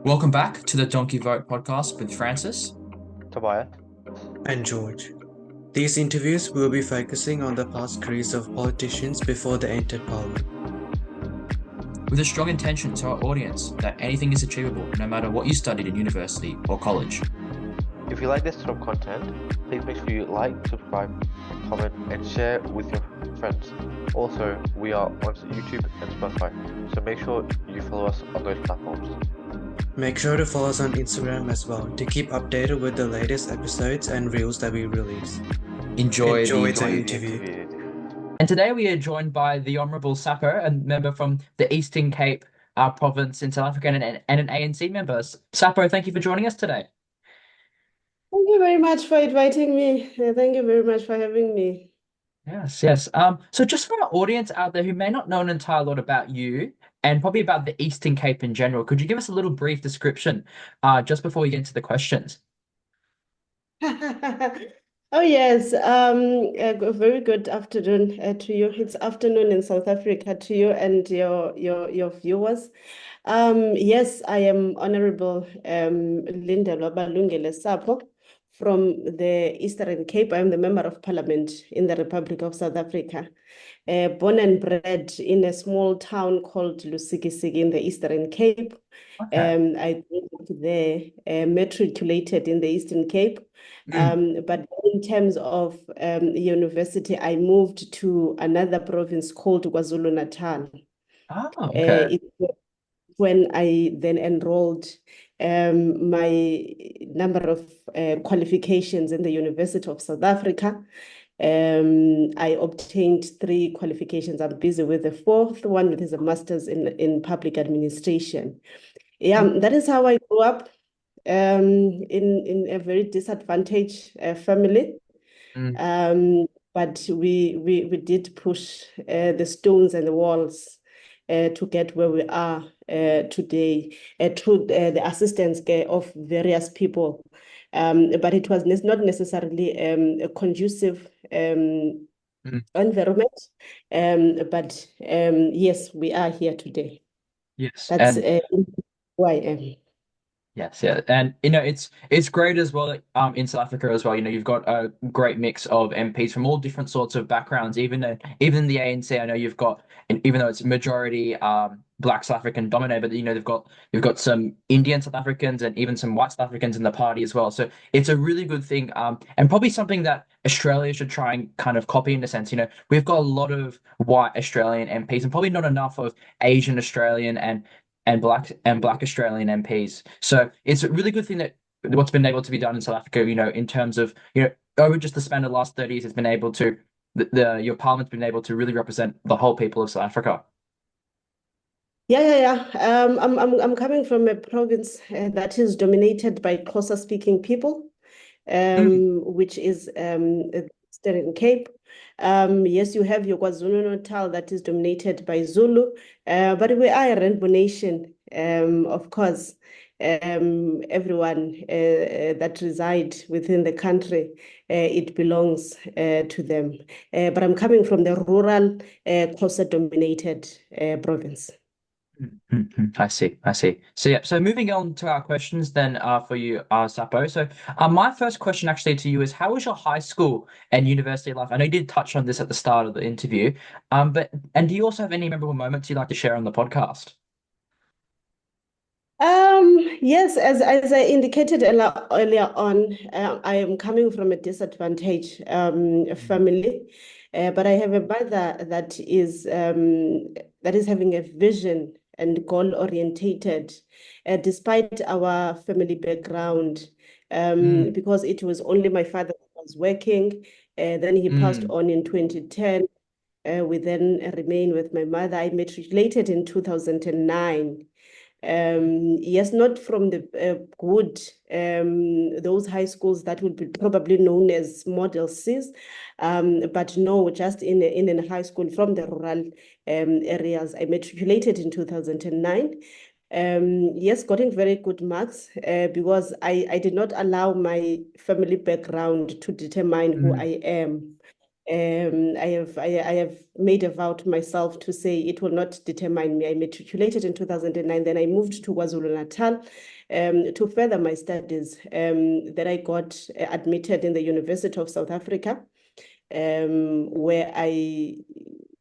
Welcome back to the Donkey Vote podcast with Francis. Tobias. And George. These interviews will be focusing on the past careers of politicians before they entered parliament. With a strong intention to our audience that anything is achievable no matter what you studied in university or college. If you like this sort of content, please make sure you like, subscribe, comment, and share with your friends. Also, we are on YouTube and Spotify, so make sure you follow us on those platforms. Make sure to follow us on Instagram as well to keep updated with the latest episodes and reels that we release. Enjoy the interview. And today we are joined by the Honourable Sapo, a member from the Eastern Cape province in South Africa and an ANC member. Sapo, thank you for joining us today. Thank you very much for inviting me. Thank you very much for having me. Yes, yes. So just for our audience out there who may not know an entire lot about you and probably about the Eastern Cape in general, could you give us a little brief description just before we get into the questions? Oh yes, a very good afternoon to you. It's afternoon in South Africa to you and your viewers. Yes, I am Honorable Lindelwa Sapo from the Eastern Cape. I am the Member of Parliament in the Republic of South Africa. Born and bred in a small town called Lusikisiki in the Eastern Cape. Okay. I grew up there, matriculated in the Eastern Cape. But in terms of university, I moved to another province called KwaZulu-Natal. Oh, okay. When I then enrolled my number of qualifications in the University of South Africa. I obtained 3 qualifications. I'm busy with the 4th one, which is a master's in public administration. Yeah, that is how I grew up in a very disadvantaged family. But we did push the stones and the walls to get where we are today through the assistance of various people. But it was not necessarily a conducive environment. But yes, we are here today. Yes, That's and who I am. yes, yeah, and it's great as well in South Africa as well. You've got a great mix of MPs from all different sorts of backgrounds. Even the ANC, I know you've got, and even though it's majority Black South African dominated, but you've got some Indian South Africans and even some white South Africans in the party as well. So it's a really good thing, and probably something that Australia should try and kind of copy in a sense. We've got a lot of white Australian MPs and probably not enough of Asian Australian and black Australian MPs. So it's a really good thing that what's been able to be done in South Africa, in terms of, over just the span of the last 30 years, has been able to your parliament's been able to really represent the whole people of South Africa. Yeah. I'm coming from a province that is dominated by Xhosa speaking people, Mm. which is Eastern Cape. Yes, you have your KwaZulu-Natal that is dominated by Zulu, but we are a rainbow nation. Of course, everyone that reside within the country, it belongs to them. But I'm coming from the rural, Xhosa dominated province. I see. I see. So yeah. So moving on to our questions then, for you, Sapo. So, my first question actually to you is, how was your high school and university life? I know you did touch on this at the start of the interview, but do you also have any memorable moments you'd like to share on the podcast? Yes, as I indicated earlier on, I am coming from a disadvantaged family, but I have a mother that is having a vision and goal orientated, despite our family background, Mm, because it was only my father who was working. Then he passed mm, on in 2010. We then remain with my mother. I matriculated in 2009. Yes, not from the good, those high schools that would be probably known as Model Cs, but no, just in a high school from the rural areas. I matriculated in 2009. Yes, getting very good marks because I did not allow my family background to determine who mm, I am. I have made a vow to myself to say it will not determine me. I matriculated in 2009, then I moved to KwaZulu-Natal to further my studies. Then I got admitted in the University of South Africa, where I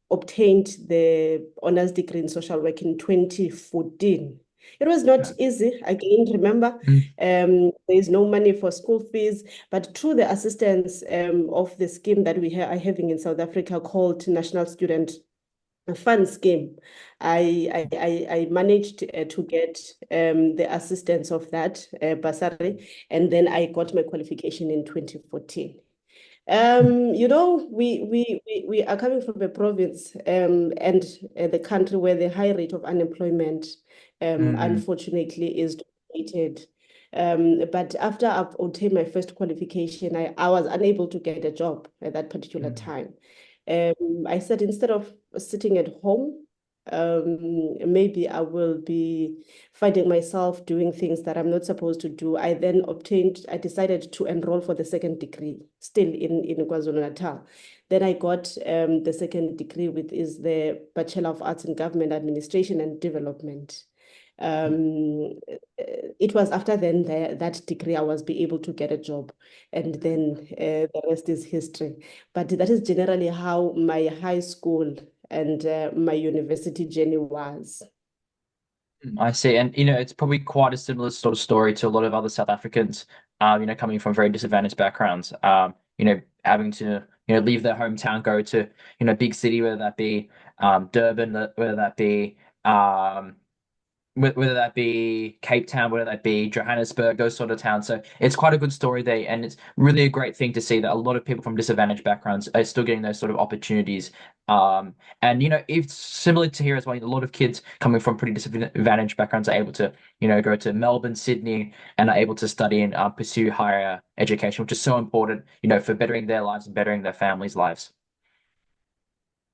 obtained the honors degree in social work in 2014. It was not easy. Again, remember, Mm. there is no money for school fees, but through the assistance of the scheme that we are having in South Africa called National Student Fund Scheme, I managed to get the assistance of that bursary, and then I got my qualification in 2014. We are coming from a province and the country where the high rate of unemployment Mm. unfortunately is dominated. But after I've obtained my first qualification, I was unable to get a job at that particular Mm. time. I said instead of sitting at home, maybe I will be finding myself doing things that I'm not supposed to do. I decided to enroll for the second degree, still in KwaZulu-Natal. Then I got the second degree, which is the Bachelor of Arts in Government Administration and Development. It was after then that degree I was be able to get a job, and then the rest is history. But that is generally how my high school and my university journey was. I see. And, it's probably quite a similar sort of story to a lot of other South Africans, coming from very disadvantaged backgrounds, having to, leave their hometown, go to, big city, whether that be Durban, whether that be whether that be Cape Town, whether that be Johannesburg, those sort of towns. So it's quite a good story there, and it's really a great thing to see that a lot of people from disadvantaged backgrounds are still getting those sort of opportunities. And it's similar to here as well. A lot of kids coming from pretty disadvantaged backgrounds are able to, go to Melbourne, Sydney, and are able to study and pursue higher education, which is so important, for bettering their lives and bettering their families' lives.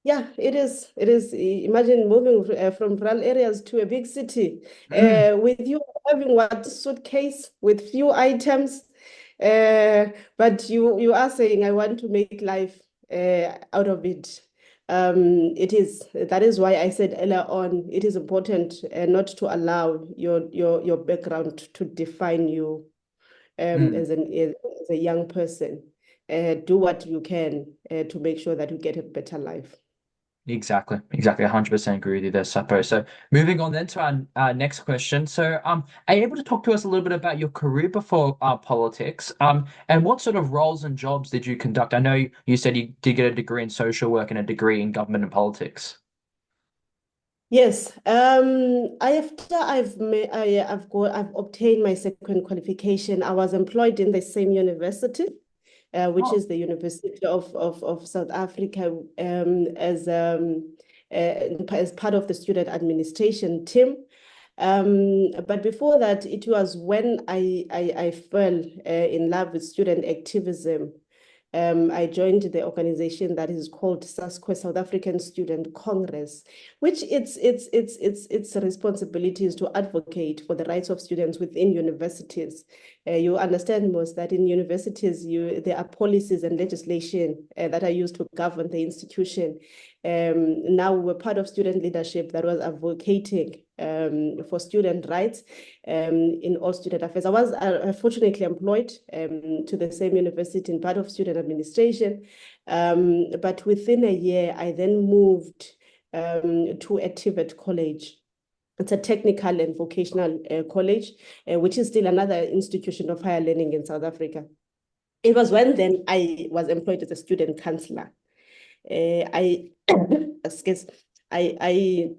Yeah, it is. It is. Imagine moving from rural areas to a big city Mm. with you having what suitcase with few items, uh, but you are saying I want to make life out of it. It is. That is why I said earlier on, it is important not to allow your background to define you Mm. as a young person. Do what you can to make sure that you get a better life. Exactly. 100% agree with you there, Sapo. So moving on then to our next question. So, are you able to talk to us a little bit about your career before politics? And what sort of roles and jobs did you conduct? I know you said you did get a degree in social work and a degree in government and politics. Yes, after I've obtained my second qualification, I was employed in the same university, which Oh, is the University of South Africa, as part of the student administration team. But before that, it was when I fell in love with student activism. I joined the organization that is called SASCO, South African Student Congress, which its responsibility is to advocate for the rights of students within universities. You understand most that in universities there are policies and legislation that are used to govern the institution. Now we're part of student leadership that was advocating for student rights in all student affairs. I was fortunately employed to the same university in part of student administration, but within a year, I then moved to a TVET college. It's a technical and vocational college, which is still another institution of higher learning in South Africa. It was when then I was employed as a student counselor. I, excuse, I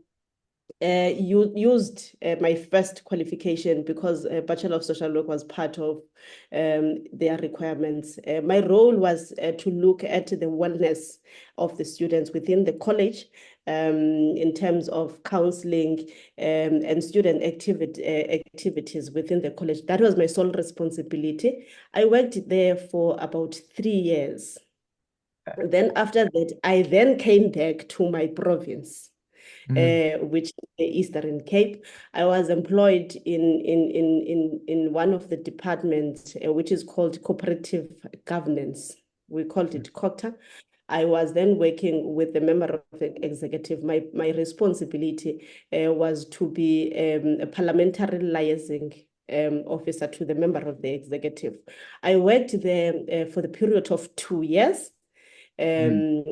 used my first qualification because Bachelor of Social Work was part of their requirements. My role was to look at the wellness of the students within the college in terms of counseling and student activities within the college. That was my sole responsibility. I worked there for about 3 years. Then after that, I then came back to my province, mm, which is the Eastern Cape. I was employed in one of the departments, which is called cooperative governance. We called it COGTA. I was then working with the member of the executive. My responsibility was to be a parliamentary liaising officer to the member of the executive. I worked there for the period of 2 years. Mm.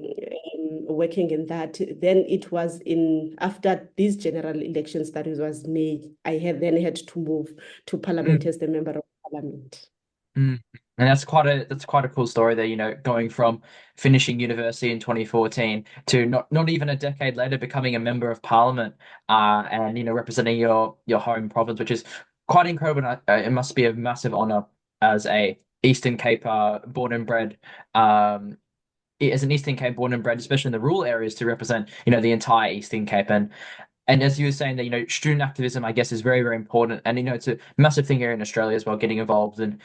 Working in that. Then it was after these general elections that it was May, I had to move to Parliament Mm. as the member of Parliament. Mm. And that's quite a cool story there, going from finishing university in 2014 to not even a decade later becoming a member of parliament, and representing your home province, which is quite incredible. And it must be a massive honor as a Eastern Cape born and bred, as an Eastern Cape born and bred, especially in the rural areas, to represent the entire Eastern Cape. And as you were saying that, student activism, I guess, is very, very important. And, it's a massive thing here in Australia as well, getting involved in,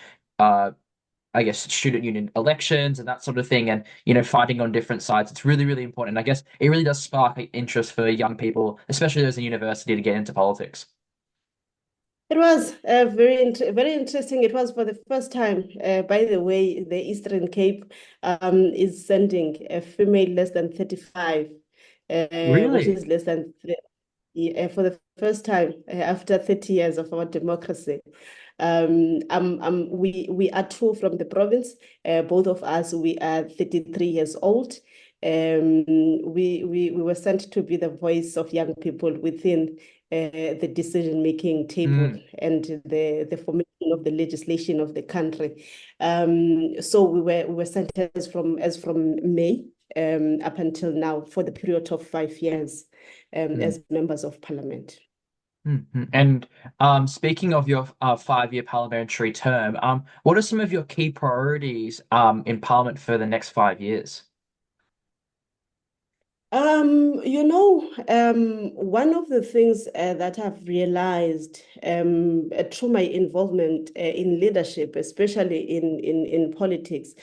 I guess, student union elections and that sort of thing, and, fighting on different sides. It's really, really important. And I guess it really does spark interest for young people, especially those in university, to get into politics. It was very interesting. It was for the first time, by the way, the Eastern Cape is sending a female less than 35, which Really? is less than for the first time after 30 years of our democracy. We are two from the province. Both of us, we are 33 years old. We were sent to be the voice of young people within the decision-making table Mm. and the formation of the legislation of the country. So we were sent as from May up until now for the period of 5 years Mm. as members of parliament. Mhm. And speaking of your 5-year parliamentary term, what are some of your key priorities in Parliament for the next 5 years? One of the things that I've realized through my involvement in leadership, especially in politics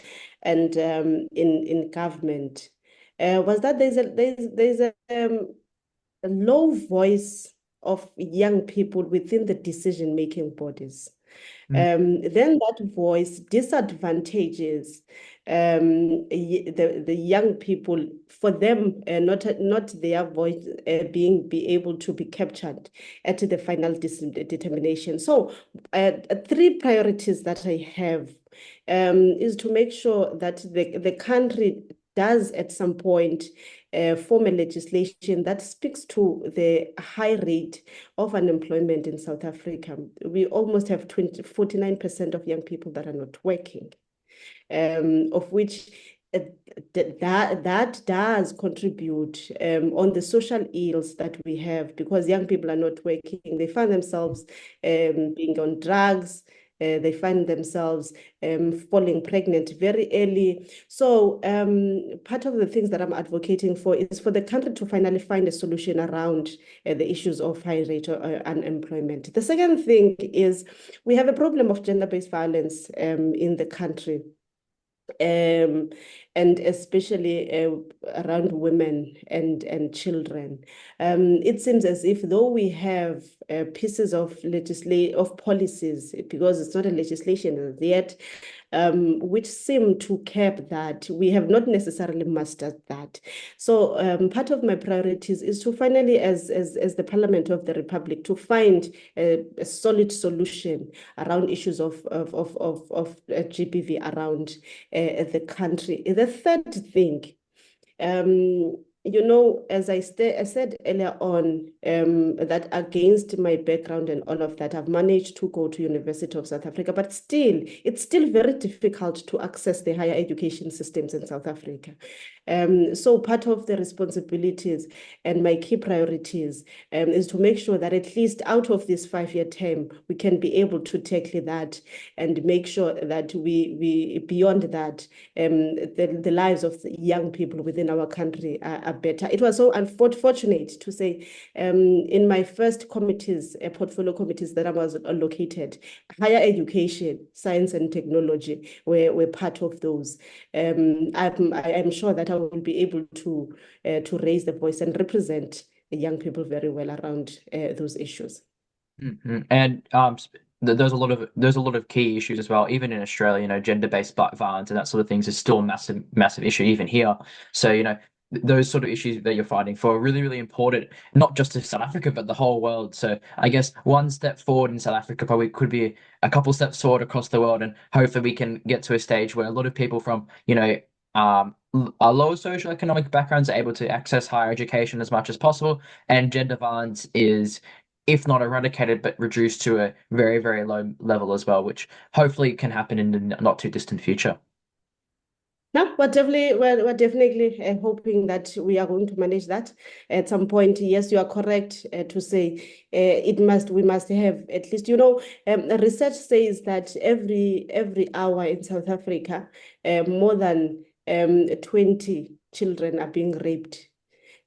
and in government, was that a low voice of young people within the decision-making bodies. Mm. Then that voice disadvantages the young people, for them not their voice be able to be captured at the final determination. So three priorities that I have is to make sure that the country does at some point form a legislation that speaks to the high rate of unemployment in South Africa. We almost have 49% of young people that are not working, of which that does contribute on the social ills that we have, because young people are not working. They find themselves being on drugs. They find themselves falling pregnant very early. So part of the things that I'm advocating for is for the country to finally find a solution around the issues of high rate of unemployment. The second thing is we have a problem of gender-based violence in the country. And especially around women and children. It seems as if though we have pieces of policies, because it's not a legislation yet, which seem to cap that, we have not necessarily mastered that. So part of my priorities is to finally, as the Parliament of the Republic, to find a solid solution around issues of GBV around the country. The third thing, as I said earlier on, that against my background and all of that, I've managed to go to University of South Africa, but still, it's still very difficult to access the higher education systems in South Africa. So part of the responsibilities and my key priorities is to make sure that at least out of this 5-year term, we can be able to tackle that and make sure that we beyond that, the lives of the young people within our country are better. It was so unfortunate to say in my first committees, portfolio committees that I was allocated, higher education, science and technology were part of those. I'm sure that I will be able to raise the voice and represent the young people very well around those issues. Mhm. And there's a lot of key issues as well. Even in Australia, gender-based violence and that sort of things is still a massive issue even here. So, those sort of issues that you're fighting for are really, really important, not just to South Africa, but the whole world. So I guess one step forward in South Africa probably could be a couple steps forward across the world, and hopefully we can get to a stage where a lot of people from, lower socioeconomic backgrounds are able to access higher education as much as possible, and gender violence is, if not eradicated, but reduced to a very, very low level as well, which hopefully can happen in the not too distant future. No, we're definitely hoping that we are going to manage that at some point. Yes, you are correct to say we must have at least, research says that every hour in South Africa, more than 20 children are being raped.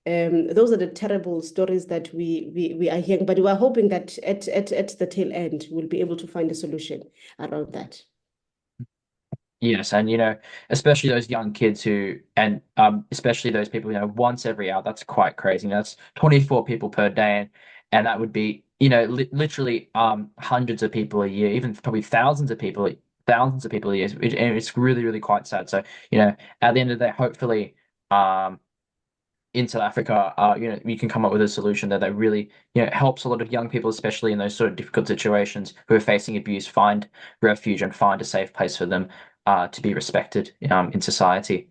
Those are the terrible stories that we are hearing, but we are hoping that at the tail end, we'll be able to find a solution around that. Yes, and especially those young kids and especially those people, once every hour, that's quite crazy. That's 24 people per day, and that would be, literally hundreds of people a year, even probably thousands of people a year. And it's really, really quite sad. So, at the end of the day, hopefully, in South Africa, you can come up with a solution that really, helps a lot of young people, especially in those sort of difficult situations who are facing abuse, find refuge and find a safe place for them to be respected in society.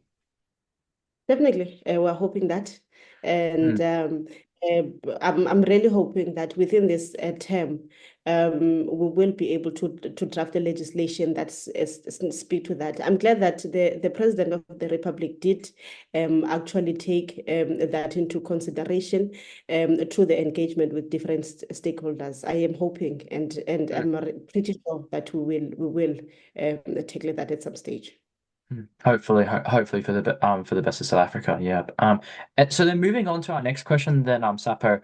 Definitely, we're hoping that, and Mm. I'm really hoping that within this term, we will be able to draft a legislation that's speak to that. I'm glad that the President of the Republic did actually take that into consideration through the engagement with different stakeholders. I am hoping, and Mm. I'm pretty sure that we will tackle that at some stage. Hopefully, hopefully for the best of South Africa. Yeah. And so then moving on to our next question, then Sapo,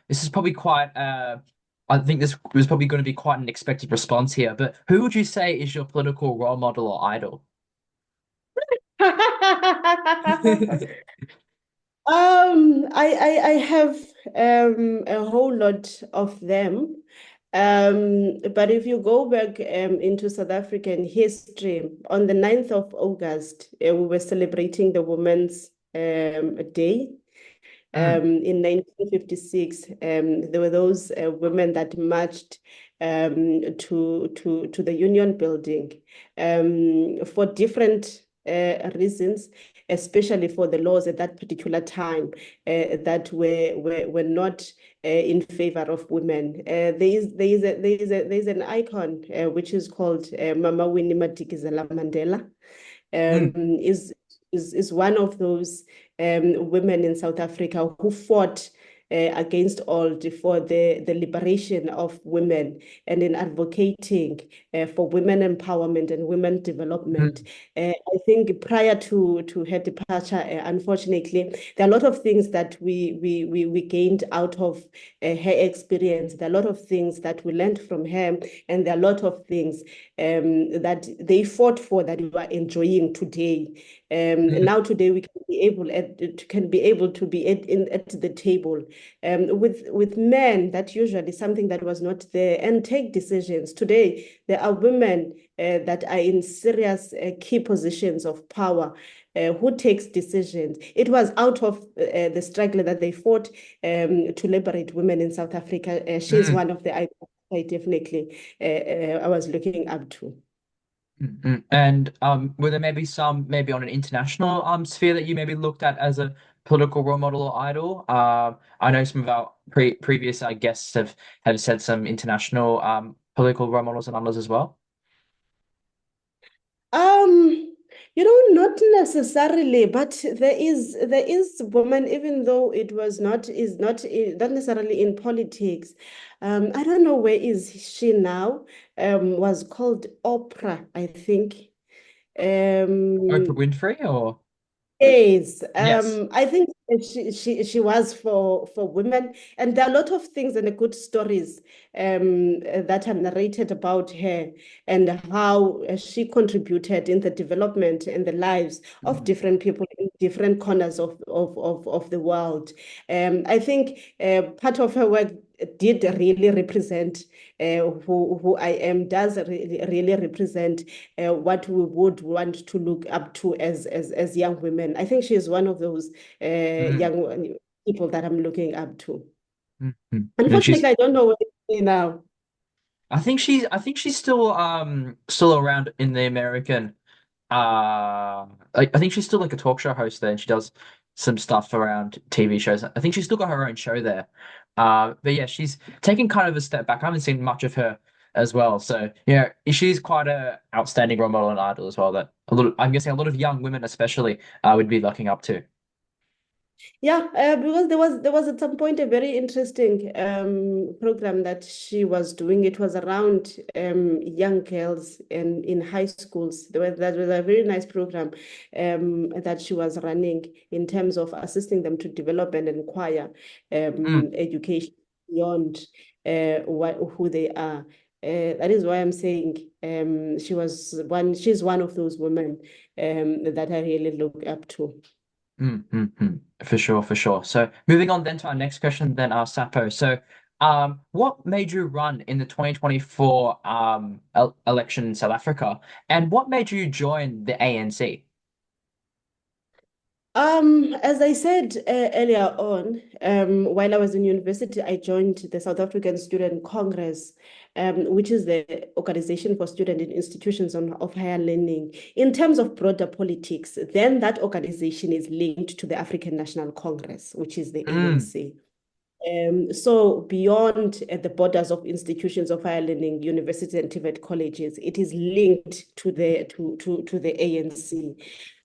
this is probably quite I think this was probably going to be quite an expected response here, but who would you say is your political role model or idol? I have a whole lot of them. But if you go back into South African history, on the 9th of August, we were celebrating the Women's Day. Mm, In 1956, there were those women that marched to the Union Building for different reasons, especially for the laws at that particular time that were not in favor of women. There is an icon which is called Mama Winnie Madikizela Mandela. mm, Is one of those women in South Africa who fought against all for the liberation of women and in advocating for women empowerment and women development. mm, I think prior to her departure, unfortunately, there are a lot of things that we gained out of her experience. There are a lot of things that we learned from her, and there are a lot of things that they fought for that we are enjoying today. mm, Now today we can be able to be at the table with men. That usually something that was not there, and take decisions. Today there are women that are in serious key positions of power. Who takes decisions? It was out of the struggle that they fought to liberate women in South Africa. She's mm, one of the icons I definitely I was looking up to. And were there maybe some maybe on an international sphere that you maybe looked at as a political role model or idol? I know some of our previous guests have said some international political role models and others as well. Um, not necessarily, but there is woman, even though it was not is not not necessarily in politics. I don't know where is she now. Was called Oprah, I think. Oprah Um, Winfrey or Yes, yes. I think she was for women, and there are a lot of things and the good stories that are narrated about her and how she contributed in the development and the lives of Mm, different people in different corners of the world. I think part of her work did really represent who I am, does really represent what we would want to look up to as young women. I think she is one of those Mm, young people that I'm looking up to. No, she's Unfortunately, I don't know where she is now. I think she's still around in the American I think she's still like a talk show host there and she does some stuff around TV shows. I think she's still got her own show there. But yeah, she's taking kind of a step back. I haven't seen much of her as well. So yeah, she's quite a outstanding role model and idol as well that I'm guessing a lot of young women especially would be looking up to. Yeah, because there was at some point a very interesting program that she was doing. It was around young girls and in high schools. That was a very nice program that she was running in terms of assisting them to develop and acquire Mm, education beyond who they are. That is why I'm saying she's one of those women that I really look up to. For sure, for sure. So moving on then to our next question, then Sapo. So, what made you run in the 2024 election in South Africa, and what made you join the ANC? As I said earlier on, while I was in university, I joined the South African Student Congress, which is the organization for student in institutions of higher learning. In terms of broader politics, then that organization is linked to the African National Congress, which is the Mm, ANC. So beyond the borders of institutions of higher learning, universities and TVET colleges, it is linked to the ANC.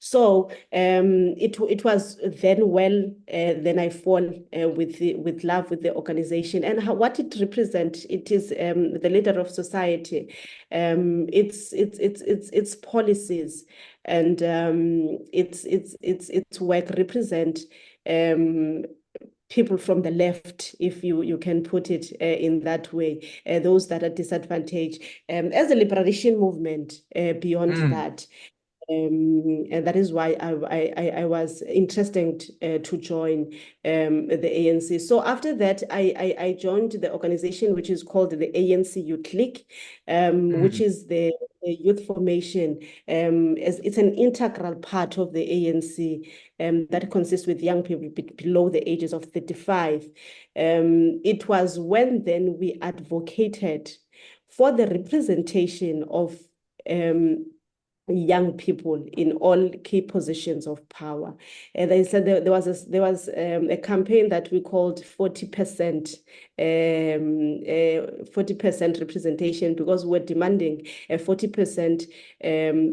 So it was then then I fall with love with the organization and what it represents. It is the leader of society, its policies and its work represent people from the left, if you can put it in that way, those that are disadvantaged, as a liberation movement beyond mm, that. And that is why I was interested to join the ANC. So after that, I joined the organization which is called the ANC Youth League, which mm, is the youth formation. As it's an integral part of the ANC that consists with young people below the ages of 35. It was when then we advocated for the representation of young people in all key positions of power. And they said there was a campaign that we called 40%, 40% representation, because we're demanding a 40%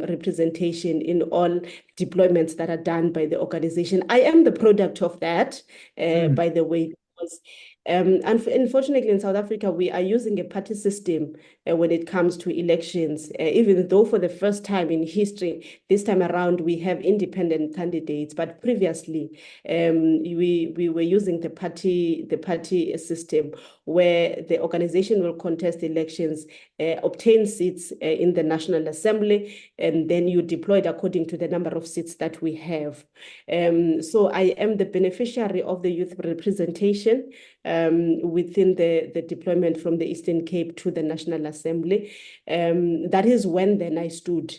representation in all deployments that are done by the organization. I am the product of that, mm, by the way. Because unfortunately, in South Africa, we are using a party system when it comes to elections, even though for the first time in history, this time around, we have independent candidates. But previously, we were using the party system where the organization will contest elections, obtain seats in the National Assembly, and then you deploy it according to the number of seats that we have. So I am the beneficiary of the youth representation within the deployment from the Eastern Cape to the National Assembly. That is when then I stood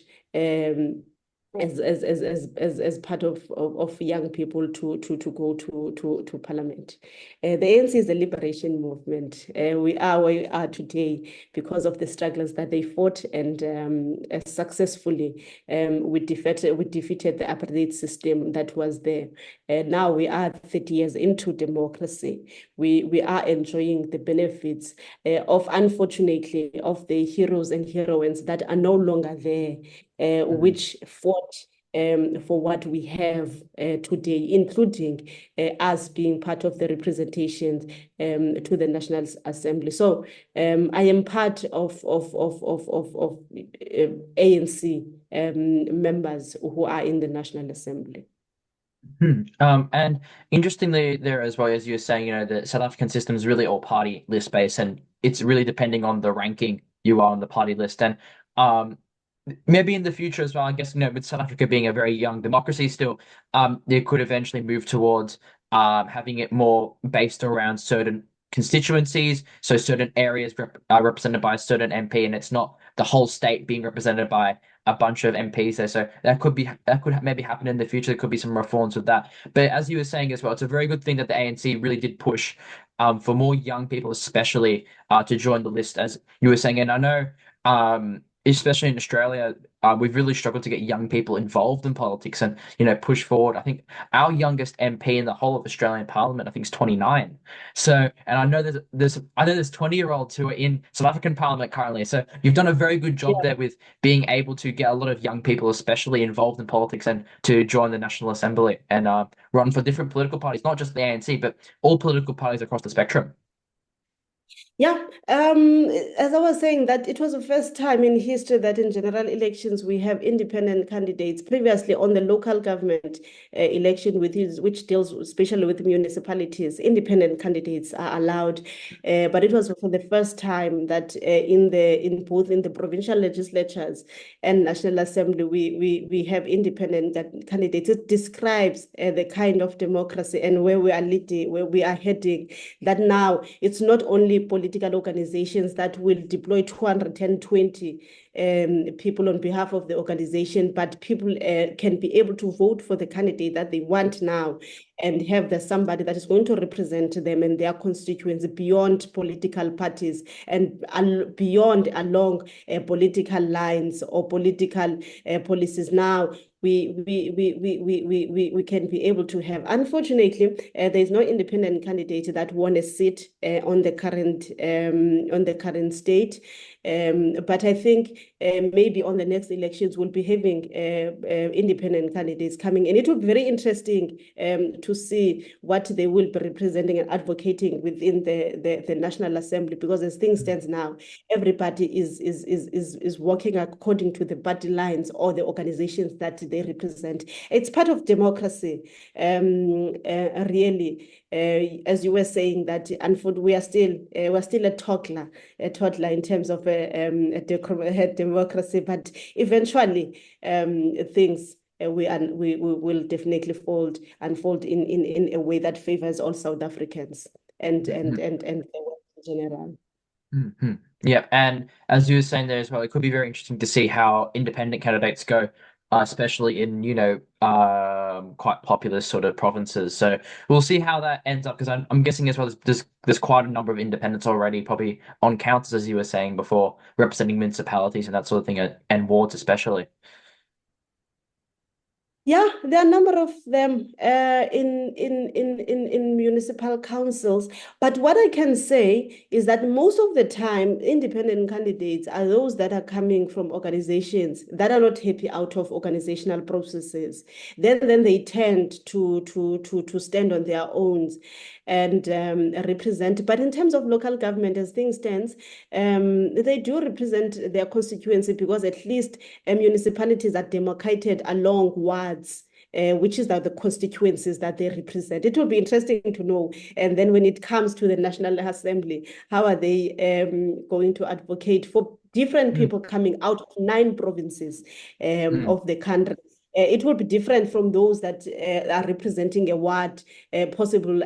as part of young people to go to parliament. The ANC is a liberation movement. We are where we are today because of the struggles that they fought, and successfully we defeated the apartheid system that was there. Now we are 30 years into democracy. We are enjoying the benefits of, unfortunately, of the heroes and heroines that are no longer there, mm. which fought for what we have today, including us being part of the representation to the National Assembly. So I am part of ANC members who are in the National Assembly. And interestingly, there as well as you were saying, the South African system is really all party list based, and it's really depending on the ranking you are on the party list. And um, maybe in the future as well, I guess, with South Africa being a very young democracy still, they could eventually move towards having it more based around certain constituencies, so certain areas are represented by a certain MP, and it's not the whole state being represented by a bunch of MPs there. So that could maybe happen in the future. There could be some reforms with that. But as you were saying as well, it's a very good thing that the ANC really did push for more young people, especially to join the list, as you were saying. And I know, especially in Australia, we've really struggled to get young people involved in politics and push forward. I think our youngest MP in the whole of Australian Parliament, I think, is 29. So, and I know there's 20-year-olds who are in South African Parliament currently. So you've done a very good job there with being able to get a lot of young people, especially involved in politics, and to join the National Assembly and run for different political parties, not just the ANC, but all political parties across the spectrum. Yeah, as I was saying, that it was the first time in history that in general elections we have independent candidates. Previously, on the local government election, which deals especially with municipalities, independent candidates are allowed. But it was for the first time that in both in the provincial legislatures and National Assembly, we have independent candidates. It describes the kind of democracy and where we are leading, where we are heading. That now it's not only political organizations that will deploy 220 people on behalf of the organization, but people can be able to vote for the candidate that they want now and have somebody that is going to represent them and their constituents beyond political parties and beyond along political lines or political policies. Now we can be able to have. Unfortunately, there is no independent candidate that won a seat on the current state. But I think maybe on the next elections we'll be having independent candidates coming, and it will be very interesting to see what they will be representing and advocating within the National Assembly. Because as things stand now, everybody is working according to the party lines or the organizations that they represent. It's part of democracy, really. As you were saying, that unfortunately we're still a toddler in terms of democracy, but eventually things we will definitely unfold in a way that favors all South Africans and the world in general. Mm-hmm. Yeah, and as you were saying there as well, it could be very interesting to see how independent candidates go, especially in quite populous sort of provinces. So we'll see how that ends up, because I'm guessing as well there's quite a number of independents already, probably on councils, as you were saying before, representing municipalities and that sort of thing, and wards especially. Yeah, there are a number of them in municipal councils. But what I can say is that most of the time, independent candidates are those that are coming from organizations that are not happy out of organizational processes. Then they tend to stand on their own and represent. But in terms of local government, as things stand, they do represent their constituency, because at least municipalities are demarcated along wards, which is the constituencies that they represent. It will be interesting to know. And then when it comes to the National Assembly, how are they going to advocate for different people coming out of 9 provinces of the country? It will be different from those that are representing a ward, possible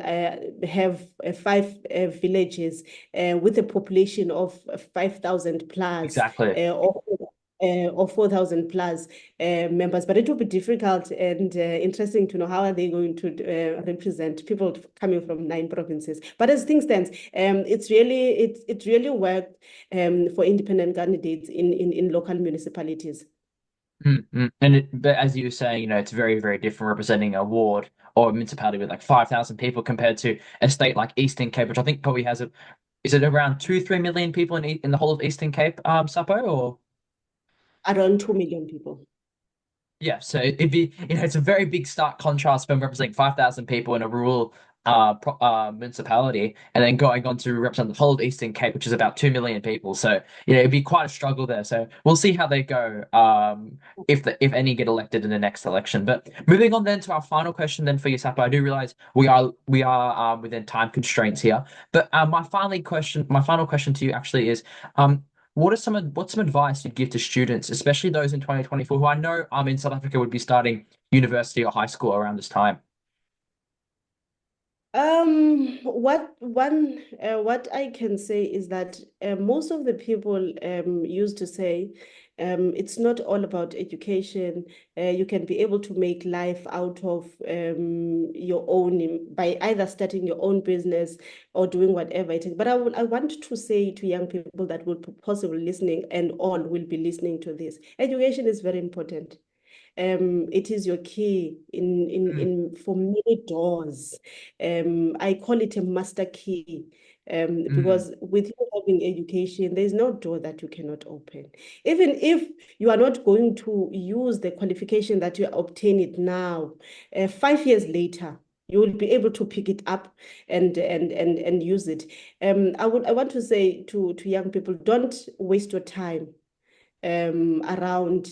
have 5 villages with a population of 5,000 plus. Exactly. Or 4,000 plus members. But it will be difficult and interesting to know how are they going to represent people coming from 9 provinces. But as things stand, it really worked for independent candidates in local municipalities. But as you were saying, it's very, very different representing a ward or a municipality with like 5,000 people compared to a state like Eastern Cape, which I think probably has is it around 2-3 million people in the whole of Eastern Cape, Sapo, or? Around 2 million people. Yeah, so it'd be, it's a very big stark contrast from representing 5,000 people in a rural municipality, and then going on to represent the whole of Eastern Cape, which is about 2 million people. So, it'd be quite a struggle there. So we'll see how they go, if any get elected in the next election. But moving on then to our final question then for you, Sapo. I do realize we are within time constraints here. But my final question to you actually is, what's some advice you'd give to students, especially those in 2024, who I know in South Africa would be starting university or high school around this time? What I can say is that most of the people used to say it's not all about education. You can be able to make life out of your own by either starting your own business or doing whatever it is. But I want to say to young people that will possibly listening and all will be listening to this, education is very important. It is your key Mm, in for many doors. I call it a master key. mm, Because with you having education, there's no door that you cannot open. Even if you are not going to use the qualification that you obtain it now, 5 years later, you will be able to pick it up and use it. I want to say to young people, don't waste your time around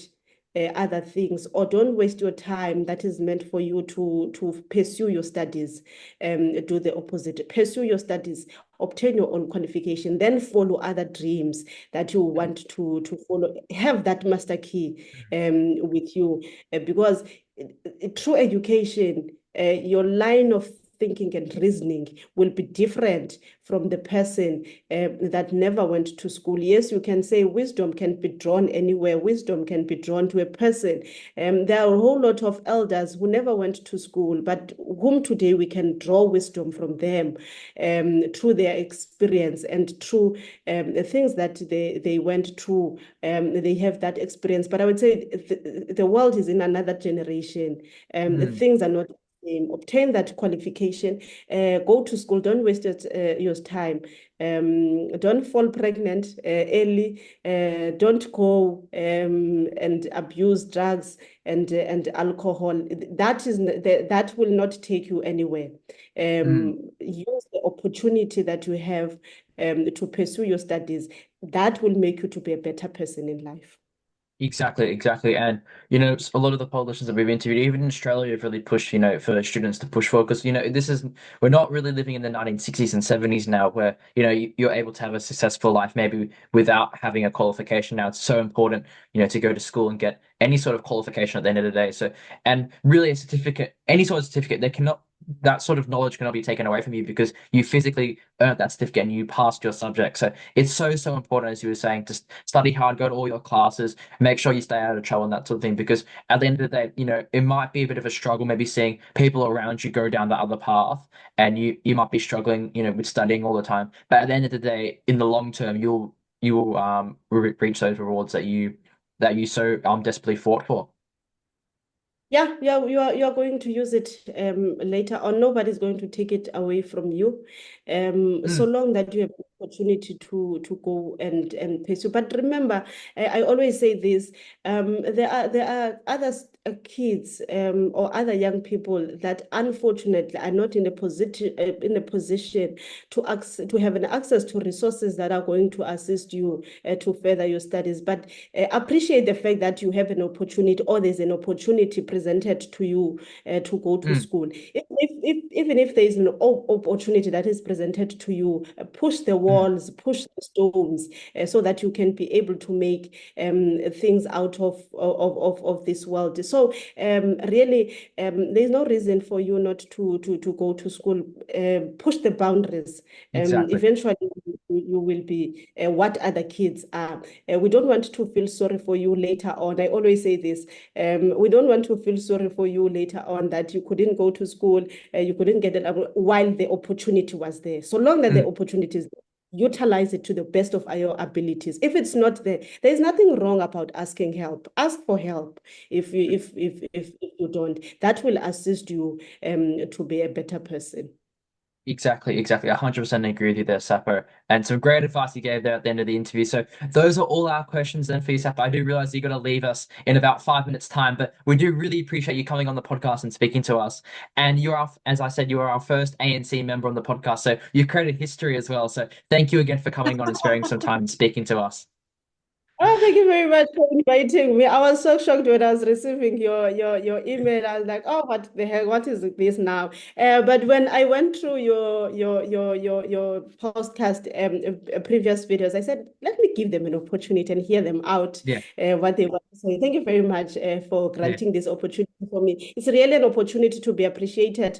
other things, or don't waste your time that is meant for you to pursue your studies. Do the opposite, pursue your studies, obtain your own qualification, then follow other dreams that you mm, want to follow. Have that master key with you, because through education, your line of thinking and reasoning will be different from the person that never went to school. Yes, you can say wisdom can be drawn anywhere. Wisdom can be drawn to a person. There are a whole lot of elders who never went to school, but whom today we can draw wisdom from them through their experience and through the things that they went through. They have that experience. But I would say the world is in another generation. mm. Things are not obtain that qualification, go to school, don't waste your time, don't fall pregnant early, don't go and abuse drugs and alcohol. That will not take you anywhere. Mm. Use the opportunity that you have to pursue your studies. That will make you to be a better person in life. Exactly, exactly. And, a lot of the politicians that we've interviewed, even in Australia, have really pushed, for students to push for, because, we're not really living in the 1960s and 70s now where, you're able to have a successful life maybe without having a qualification. Now it's so important, to go to school and get any sort of qualification at the end of the day. So, and really a certificate, any sort of certificate, that sort of knowledge cannot be taken away from you because you physically earned that certificate and you passed your subject. So it's so, so important, as you were saying, to study hard, go to all your classes, make sure you stay out of trouble and that sort of thing. Because at the end of the day, it might be a bit of a struggle, maybe seeing people around you go down the other path, and you might be struggling, with studying all the time. But at the end of the day, in the long term, you'll reach those rewards that you so desperately fought for. Yeah, yeah, you are going to use it later on. Nobody's going to take it away from you, so Mm, long that you have the opportunity to go and pursue. But remember, I always say this: there are other kids or other young people that unfortunately are not in a position to have an access to resources that are going to assist you to further your studies. But appreciate the fact that you have an opportunity, or there's an opportunity presented to you to go to mm, school. Even if there is an opportunity that is presented to you, push the mm. walls, push the stones, so that you can be able to make things out of this world. So really, there's no reason for you not to go to school. Push the boundaries. Exactly. Eventually, you will be what other kids are. We don't want to feel sorry for you later on. I always say this. We don't want to feel sorry for you later on that you couldn't go to school, you couldn't get it while the opportunity was there. So long that the Mm, opportunity is there, utilize it to the best of your abilities. If it's not there, there's nothing wrong about asking help. Ask for help if you don't. That will assist you to be a better person. exactly, exactly. 100% agree with you there, Sapo. And some great advice you gave there at the end of the interview. So those are all our questions then for you, Sapo. I do realize you're going to leave us in about 5 minutes' time, but we do really appreciate you coming on the podcast and speaking to us. And as I said, you are our first ANC member on the podcast. So you've created history as well. So thank you again for coming on and sparing some time and speaking to us. Oh, thank you very much for inviting me. I was so shocked when I was receiving your email. I was like, oh, what the hell? What is this now? But when I went through your podcast previous videos, I said, let me give them an opportunity and hear them out Yeah, what they want to say. Thank you very much for yeah, granting this opportunity for me. It's really an opportunity to be appreciated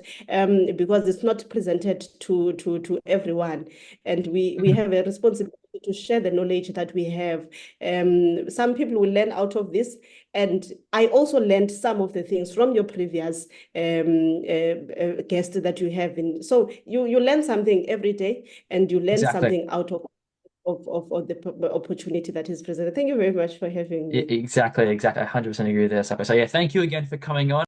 because it's not presented to everyone, and we mhm, have a responsibility to share the knowledge that we have. Some people will learn out of this, and I also learned some of the things from your previous guest that you have in. So you learn something every day, and you learn exactly. something out of the opportunity that is presented. Thank you very much for having me. Exactly, exactly. I 100% agree with this. So yeah, thank you again for coming on.